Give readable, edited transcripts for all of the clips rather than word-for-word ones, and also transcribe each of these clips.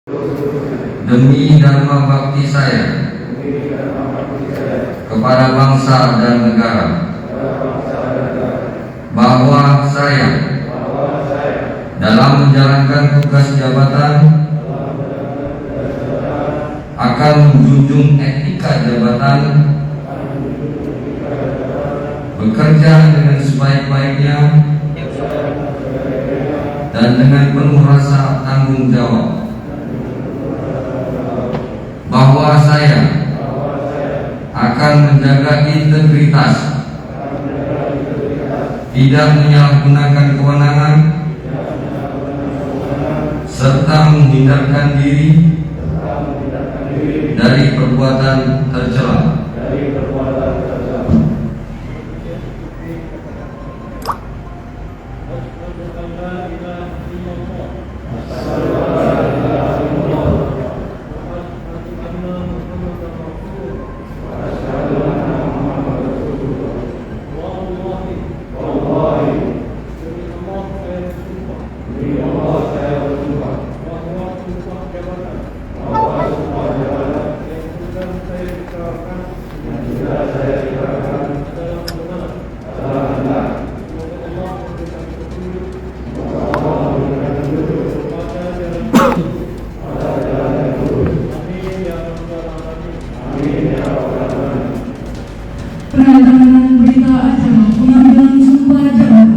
demi dharma bakti saya kepada bangsa dan negara, bahwa saya dalam menjalankan tugas jabatan akan menjunjung etika jabatan, bekerja dengan sebaik-baiknya dan dengan penuh rasa tanggung jawab, bahwa saya akan menjaga integritas, tidak menyalahgunakan kewenangan, serta menghindarkan diri dari perbuatan tercela. Penandatanganan berita acara pengambilan sumpah jabatan.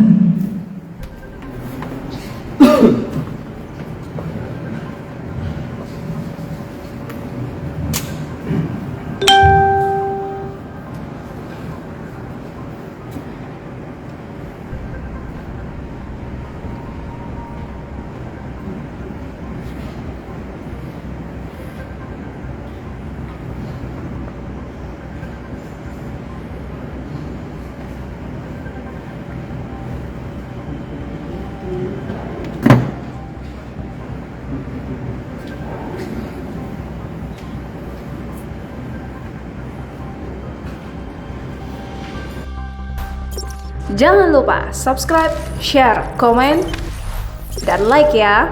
Jangan lupa subscribe, share, komen, dan like ya.